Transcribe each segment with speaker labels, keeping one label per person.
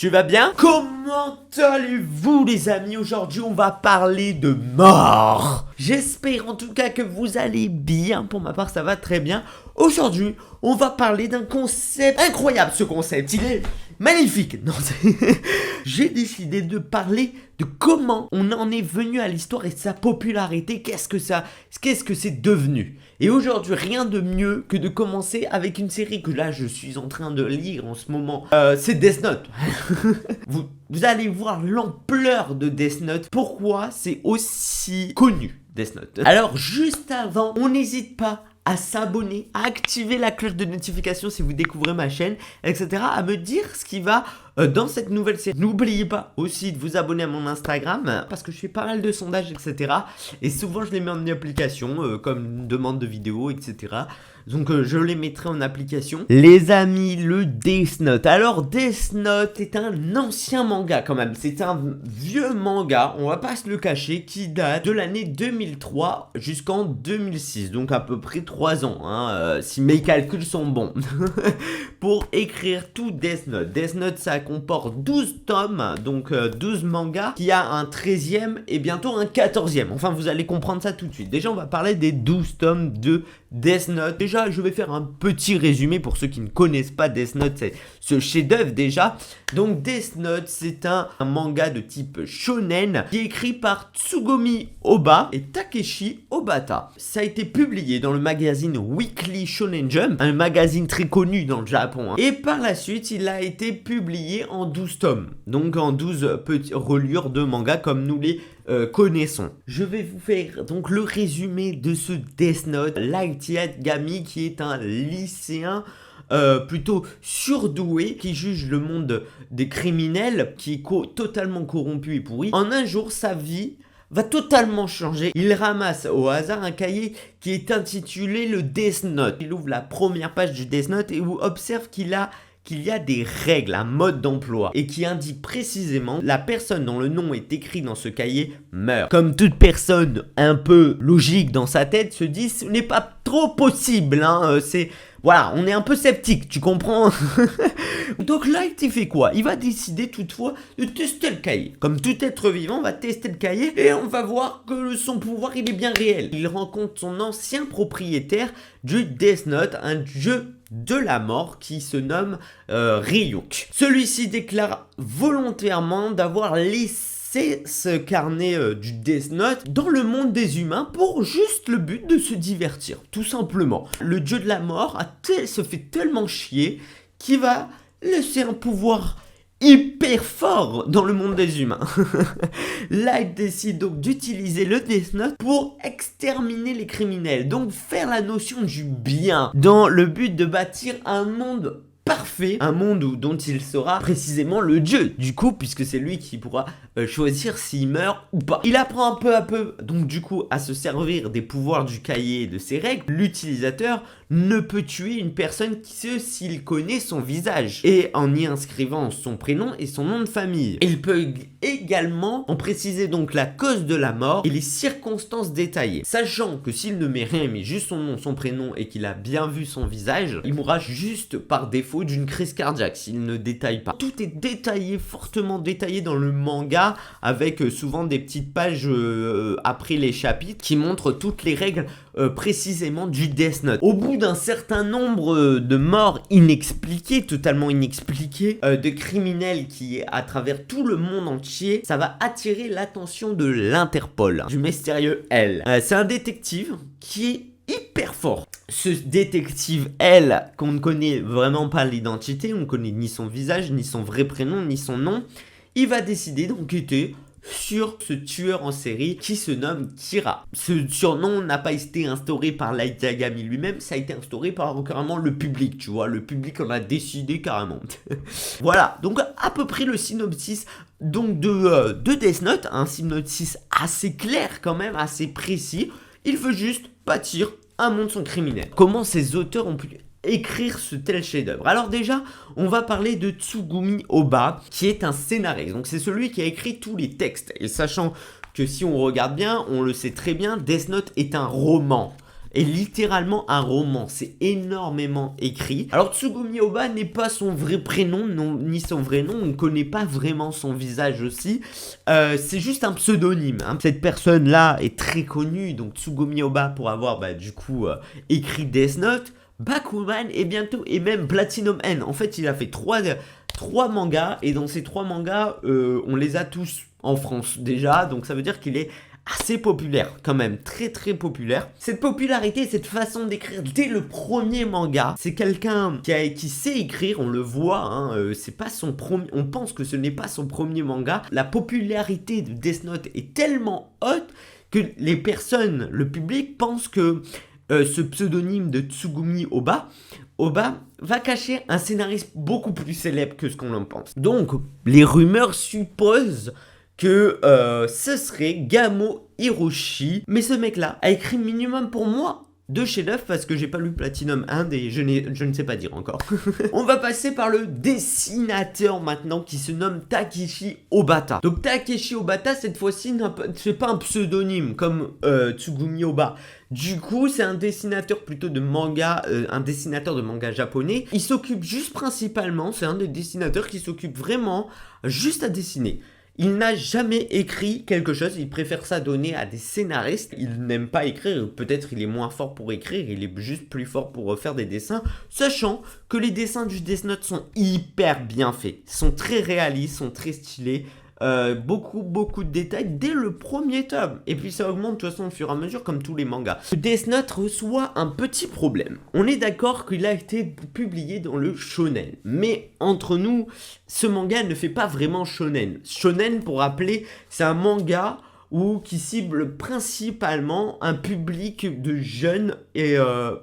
Speaker 1: Tu vas bien? Comment allez-vous les amis? Aujourd'hui on va parler de mort. J'espère en tout cas que vous allez bien. Pour ma part ça va très bien. Aujourd'hui on va parler d'un concept incroyable. Ce concept il est magnifique. Non, j'ai décidé de parler de comment on en est venu à l'histoire et de sa popularité. Qu'est-ce que c'est devenu? Et aujourd'hui, rien de mieux que de commencer avec une série que là je suis en train de lire en ce moment. C'est Death Note. vous allez voir l'ampleur de Death Note. Pourquoi c'est aussi connu, Death Note. Alors juste avant, on n'hésite pas à s'abonner, à activer la cloche de notification si vous découvrez ma chaîne, etc. À me dire ce qui va dans cette nouvelle série. N'oubliez pas aussi de vous abonner à mon Instagram parce que je fais pas mal de sondages, etc. Et souvent je les mets en application comme une demande de vidéo, etc. Donc je les mettrai en application. Les amis, le Death Note. Alors Death Note est un ancien manga quand même. C'est un vieux manga, on va pas se le cacher, qui date de l'année 2003 jusqu'en 2006. Donc à peu près 3 ans, hein, si mes calculs sont bons. Pour écrire tout Death Note. Death Note ça comporte 12 tomes, donc 12 mangas, qui a un 13e et bientôt un 14e. Enfin vous allez comprendre ça tout de suite. Déjà on va parler des 12 tomes de Death Note. Déjà je vais faire un petit résumé pour ceux qui ne connaissent pas Death Note, c'est ce chef-d'œuvre déjà. Donc Death Note c'est un manga de type shonen qui est écrit par Tsugumi Ohba et Takeshi Obata. Ça a été publié dans le magazine Weekly Shonen Jump, un magazine très connu dans le Japon, hein. Et par la suite il a été publié en 12 tomes, donc en 12 petites reliures de manga comme nous les connaissons. Je vais vous faire donc le résumé de ce Death Note. Light Yagami qui est un lycéen plutôt surdoué qui juge le monde des criminels, qui est totalement corrompu et pourri. En un jour sa vie va totalement changer. Il ramasse au hasard un cahier qui est intitulé le Death Note. Il ouvre la première page du Death Note et observe qu'il y a des règles, un mode d'emploi et qui indique précisément la personne dont le nom est écrit dans ce cahier meurt. Comme toute personne un peu logique dans sa tête se dit ce n'est pas trop possible, hein, voilà, on est un peu sceptique, tu comprends? Donc là, il fait quoi? Il va décider toutefois de tester le cahier. Comme tout être vivant, on va tester le cahier et on va voir que son pouvoir, il est bien réel. Il rencontre son ancien propriétaire du Death Note, un jeu de la mort qui se nomme Ryuk. Celui-ci déclare volontairement d'avoir laissé ce carnet du Death Note dans le monde des humains pour juste le but de se divertir, tout simplement. Le dieu de la mort se fait tellement chier qu'il va laisser un pouvoir hyper fort dans le monde des humains. Light décide donc d'utiliser le Death Note pour exterminer les criminels, donc faire la notion du bien dans le but de bâtir un monde parfait, un monde dont il sera précisément le dieu du coup, puisque c'est lui qui pourra choisir s'il meurt ou pas. Il apprend peu à peu donc du coup à se servir des pouvoirs du cahier et de ses règles. L'utilisateur ne peut tuer une personne que s'il connaît son visage et en y inscrivant son prénom et son nom de famille. Il peut également en préciser donc la cause de la mort et les circonstances détaillées, sachant que s'il ne met rien mais juste son nom, son prénom et qu'il a bien vu son visage, il mourra juste par défaut d'une crise cardiaque s'il ne détaille pas. Tout est détaillé, fortement détaillé dans le manga, avec souvent des petites pages après les chapitres qui montrent toutes les règles précisément du Death Note. Au bout d'un certain nombre de morts inexpliquées, totalement inexpliquées, de criminels qui à travers tout le monde entier, ça va attirer l'attention de l'Interpol, du mystérieux L. C'est un détective qui est hyper fort. Ce détective L, qu'on ne connaît vraiment pas l'identité, on ne connaît ni son visage, ni son vrai prénom, ni son nom, il va décider d'enquêter sur ce tueur en série qui se nomme Kira. Ce surnom n'a pas été instauré par Light Yagami lui-même, ça a été instauré par carrément le public, tu vois, le public en a décidé carrément. Voilà, donc à peu près le synopsis donc de Death Note, un synopsis assez clair quand même, assez précis. Il veut juste bâtir un monde sans criminel. Comment ces auteurs ont pu écrire ce tel chef-d'œuvre? Alors déjà, on va parler de Tsugumi Ohba, qui est un scénariste. Donc c'est celui qui a écrit tous les textes. Et sachant que si on regarde bien, on le sait très bien, Death Note est un roman. est littéralement un roman. C'est énormément écrit. Alors Tsugumi Ohba n'est pas son vrai prénom, non, ni son vrai nom. On ne connaît pas vraiment son visage aussi. C'est juste un pseudonyme. Hein. Cette personne-là est très connue. Donc Tsugumi Ohba pour avoir écrit Death Note, Bakuman et même Platinum End. En fait, il a fait trois mangas. Et dans ces 3 mangas, on les a tous en France déjà. Donc ça veut dire qu'il est assez populaire quand même, très très populaire. Cette popularité, cette façon d'écrire dès le premier manga, c'est quelqu'un qui sait écrire, on le voit, hein, c'est pas son premier, on pense que ce n'est pas son premier manga. La popularité de Death Note est tellement haute que les personnes, le public pense que ce pseudonyme de Tsugumi Ohba va cacher un scénariste beaucoup plus célèbre que ce qu'on en pense. Donc, les rumeurs supposent que ce serait Gamo Hiroshi. Mais ce mec-là a écrit minimum pour moi 2 chefs-d'œuvre parce que j'ai pas lu Platinum 1 et je ne sais pas dire encore. On va passer par le dessinateur maintenant qui se nomme Takeshi Obata. Donc Takeshi Obata, cette fois-ci, c'est pas un pseudonyme comme Tsugumi Ohba. Du coup, c'est un dessinateur plutôt de manga, un dessinateur de manga japonais. Il s'occupe juste principalement, c'est un des dessinateurs qui s'occupe vraiment juste à dessiner. Il n'a jamais écrit quelque chose, il préfère ça donner à des scénaristes. Il n'aime pas écrire, peut-être il est moins fort pour écrire, il est juste plus fort pour faire des dessins. Sachant que les dessins du Death Note sont hyper bien faits, sont très réalistes, sont très stylés. Beaucoup de détails dès le premier tome. Et puis ça augmente de toute façon au fur et à mesure comme tous les mangas. Death Note reçoit un petit problème. On est d'accord qu'il a été publié dans le shonen. Mais entre nous, ce manga ne fait pas vraiment shonen. Shonen, pour rappeler, c'est un manga qui cible principalement un public de jeunes et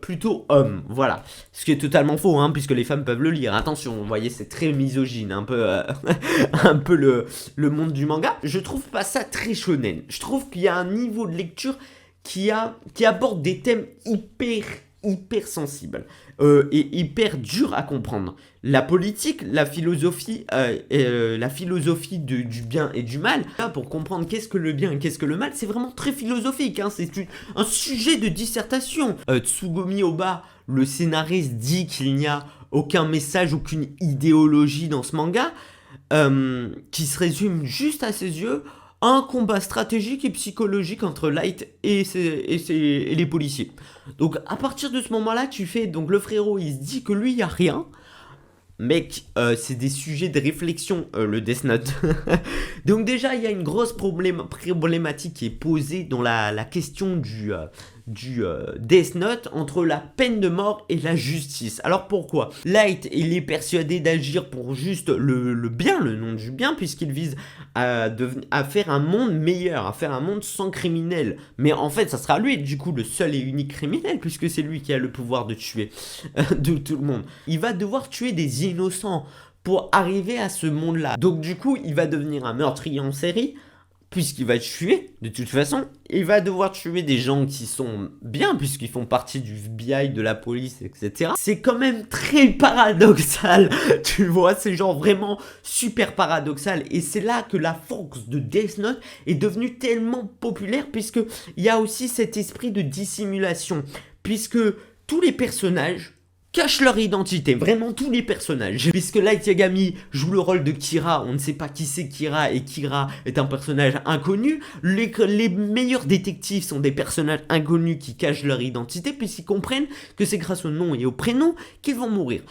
Speaker 1: plutôt hommes, voilà. Ce qui est totalement faux, hein, puisque les femmes peuvent le lire. Attention, vous voyez, c'est très misogyne, un peu le monde du manga. Je trouve pas ça très shonen. Je trouve qu'il y a un niveau de lecture qui aborde des thèmes hyper sensibles et hyper durs à comprendre. La politique, la philosophie du bien et du mal. Là, pour comprendre qu'est-ce que le bien et qu'est-ce que le mal, c'est vraiment très philosophique. Hein, c'est un sujet de dissertation. Tsugumi Ohba, le scénariste, dit qu'il n'y a aucun message, aucune idéologie dans ce manga, qui se résume juste à ses yeux un combat stratégique et psychologique entre Light et les policiers. Donc à partir de ce moment-là, donc le frérot, il se dit que lui, il n'y a rien. Mec, c'est des sujets de réflexion, le Death Note. Donc déjà, il y a une grosse problématique qui est posée dans la question du Death Note entre la peine de mort et la justice. Alors pourquoi ? Light, il est persuadé d'agir pour juste le bien, le nom du bien, puisqu'il vise à faire un monde meilleur, à faire un monde sans criminels. Mais en fait, ça sera lui, du coup, le seul et unique criminel, puisque c'est lui qui a le pouvoir de tuer de tout le monde. Il va devoir tuer des innocents pour arriver à ce monde-là. Donc du coup, il va devenir un meurtrier en série, puisqu'il va tuer, de toute façon. Il va devoir tuer des gens qui sont bien, puisqu'ils font partie du FBI, de la police, etc. C'est quand même très paradoxal, tu vois, c'est genre vraiment super paradoxal. Et c'est là que la force de Death Note est devenue tellement populaire, puisqu'il y a aussi cet esprit de dissimulation, puisque tous les personnages cachent leur identité, vraiment tous les personnages. Puisque Light Yagami joue le rôle de Kira, on ne sait pas qui c'est Kira, et Kira est un personnage inconnu. Les meilleurs détectives sont des personnages inconnus qui cachent leur identité, puisqu'ils comprennent que c'est grâce au nom et au prénom qu'ils vont mourir.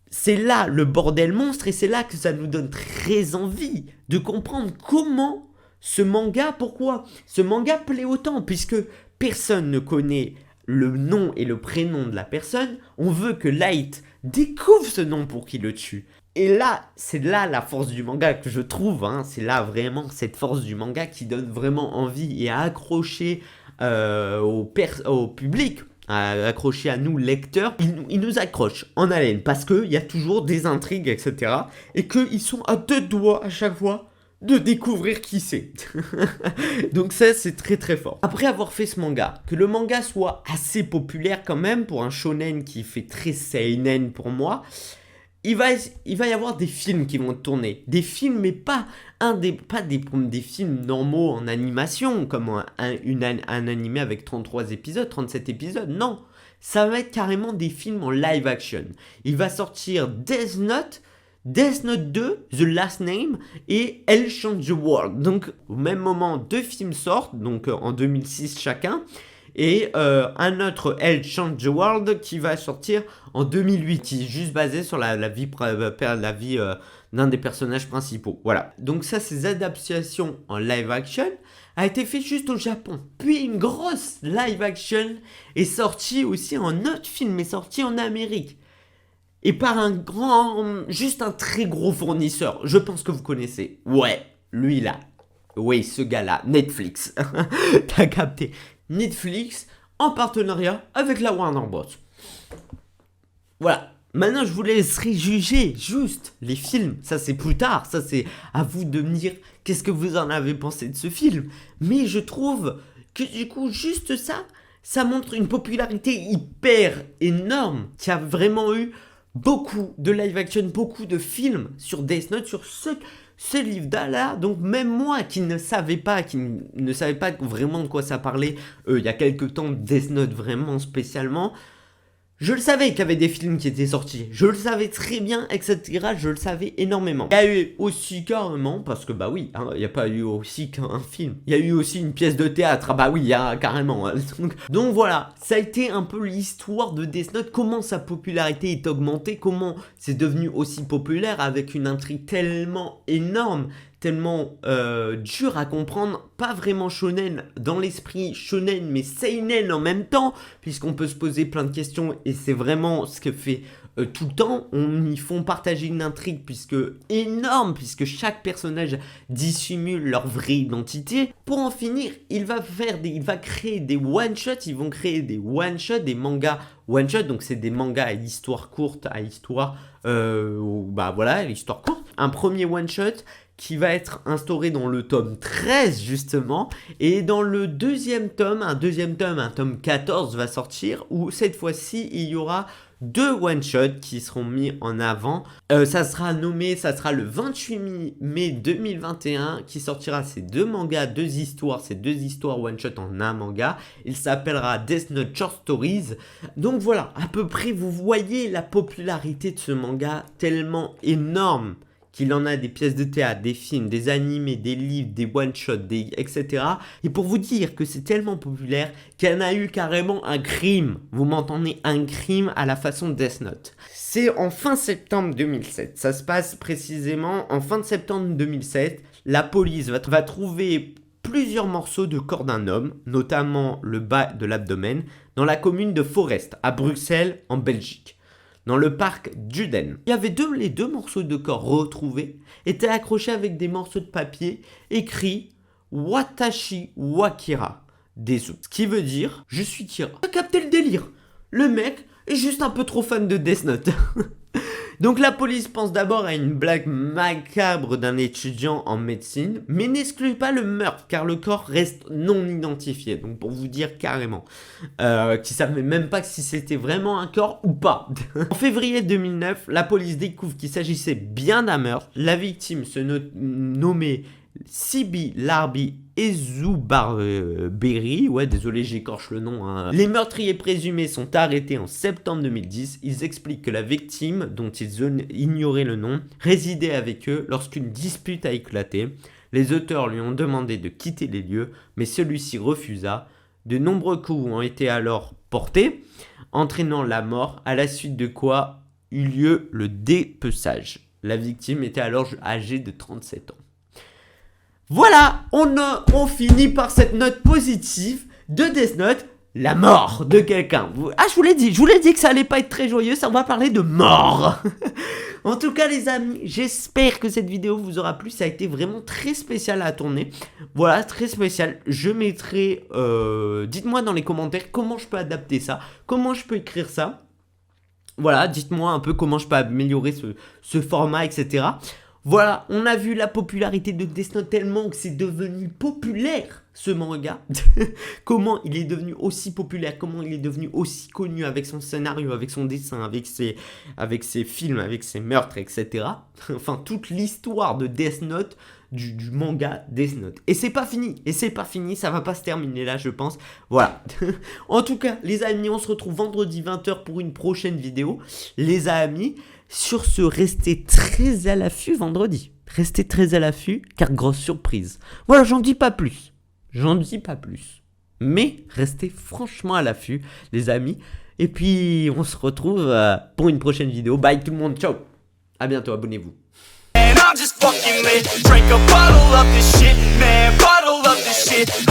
Speaker 1: C'est là le bordel monstre, et c'est là que ça nous donne très envie de comprendre pourquoi ce manga plaît autant, puisque personne ne connaît le nom et le prénom de la personne. On veut que Light découvre ce nom pour qu'il le tue. Et là, c'est là la force du manga que je trouve, hein. C'est là vraiment cette force du manga qui donne vraiment envie et à accrocher au public, à accrocher à nous lecteurs. Il nous accroche en haleine parce qu'il y a toujours des intrigues, etc. Et qu'ils sont à 2 doigts à chaque fois de découvrir qui c'est. Donc ça, c'est très très fort. Après avoir fait ce manga, que le manga soit assez populaire quand même pour un shonen qui fait très seinen pour moi, il va y avoir des films qui vont tourner. Des films, mais pas des films normaux en animation, comme un animé avec 33 épisodes, 37 épisodes. Non, ça va être carrément des films en live action. Il va sortir Death Note 2, The Last Name et Elle Change the World. Donc au même moment, deux films sortent, donc en 2006 chacun. Et un autre Elle Change the World qui va sortir en 2008, qui est juste basé sur la vie d'un des personnages principaux. Voilà. Donc ça, ces adaptations en live action a été fait juste au Japon. Puis une grosse live action est sortie aussi, un autre film est sorti en Amérique. Et par juste un très gros fournisseur. Je pense que vous connaissez. Ouais, lui là. Oui, ce gars-là, Netflix. T'as capté. Netflix en partenariat avec la Warner Bros. Voilà. Maintenant, je vous laisserai juger juste les films. Ça, c'est plus tard. Ça, c'est à vous de me dire qu'est-ce que vous en avez pensé de ce film. Mais je trouve que du coup, juste ça, ça montre une popularité hyper énorme qui a vraiment eu beaucoup de live action, beaucoup de films sur Death Note, sur ce livre-là. Donc même moi qui ne savais pas vraiment de quoi ça parlait il y a quelques temps, Death Note vraiment spécialement, je le savais qu'il y avait des films qui étaient sortis, je le savais très bien, etc. Je le savais énormément. Il y a eu aussi carrément, parce que bah oui, il n'y a pas eu aussi qu'un film, il y a eu aussi une pièce de théâtre, ah bah oui, il y a carrément. Donc voilà, ça a été un peu l'histoire de Death Note, comment sa popularité est augmentée, comment c'est devenu aussi populaire avec une intrigue tellement énorme, tellement dur à comprendre, pas vraiment shonen dans l'esprit shonen mais seinen en même temps, puisqu'on peut se poser plein de questions et c'est vraiment ce que fait tout le temps. On y font partager une intrigue énorme, puisque chaque personnage dissimule leur vraie identité. Pour en finir, il va créer des one-shots, ils vont créer des one-shots, des mangas one-shot, donc c'est des mangas à histoire courte, à histoire l'histoire courte. Un premier one-shot qui va être instauré dans le tome 13 justement, et dans le deuxième tome, un tome 14 va sortir, où cette fois-ci il y aura deux one-shots qui seront mis en avant. Ça sera le 28 mai 2021 qui sortira ces deux mangas, ces deux histoires one-shot en un manga. Il s'appellera Death Note Short Stories. Donc voilà, à peu près vous voyez la popularité de ce manga tellement énorme, qu'il en a des pièces de théâtre, des films, des animés, des livres, des one-shots, etc. Et pour vous dire que c'est tellement populaire qu'il y en a eu carrément un crime. Vous m'entendez, un crime à la façon de Death Note. C'est en fin septembre 2007. Ça se passe précisément en fin de septembre 2007. La police va trouver plusieurs morceaux de corps d'un homme, notamment le bas de l'abdomen, dans la commune de Forest, à Bruxelles, en Belgique. Dans le parc d'Uden. Il y avait les deux morceaux de corps retrouvés étaient accrochés avec des morceaux de papier écrits Watashi wa Kira Desu. Ce qui veut dire je suis Kira. T'as capté le délire. Le mec est juste un peu trop fan de Death Note. Donc la police pense d'abord à une blague macabre d'un étudiant en médecine, mais n'exclut pas le meurtre car le corps reste non identifié. Donc pour vous dire carrément, qu'ils ne savaient même pas si c'était vraiment un corps ou pas. En février 2009, la police découvre qu'il s'agissait bien d'un meurtre. La victime se nommait Sibi Larbi Ezoubarberry, ouais désolé j'écorche le nom, hein. Les meurtriers présumés sont arrêtés en septembre 2010. Ils expliquent que la victime, dont ils ignoraient le nom, résidait avec eux lorsqu'une dispute a éclaté. Les auteurs lui ont demandé de quitter les lieux, mais celui-ci refusa. De nombreux coups ont été alors portés, entraînant la mort, à la suite de quoi eut lieu le dépeçage. La victime était alors âgée de 37 ans. Voilà, on finit par cette note positive de Death Note, la mort de quelqu'un. Ah, je vous l'ai dit que ça allait pas être très joyeux, ça on va parler de mort. En tout cas les amis, j'espère que cette vidéo vous aura plu, ça a été vraiment très spécial à tourner. Voilà, très spécial. Je mettrai, dites-moi dans les commentaires comment je peux adapter ça, comment je peux écrire ça. Voilà, dites-moi un peu comment je peux améliorer ce format, etc. Voilà, on a vu la popularité de Death Note tellement que c'est devenu populaire, ce manga. Comment il est devenu aussi populaire, comment il est devenu aussi connu avec son scénario, avec son dessin, avec ses films, avec ses meurtres, etc. Enfin, toute l'histoire de Death Note, du manga Death Note. Et c'est pas fini, ça va pas se terminer là, je pense. Voilà. En tout cas, les amis, on se retrouve vendredi 20h pour une prochaine vidéo. Les amis, sur ce, restez très à l'affût vendredi. Restez très à l'affût, car grosse surprise. Voilà, j'en dis pas plus. Mais restez franchement à l'affût, les amis. Et puis, on se retrouve pour une prochaine vidéo. Bye tout le monde, ciao. À bientôt, abonnez-vous.
Speaker 2: I'm just fucking lit. Drink a bottle of this shit, man. Bottle of this shit.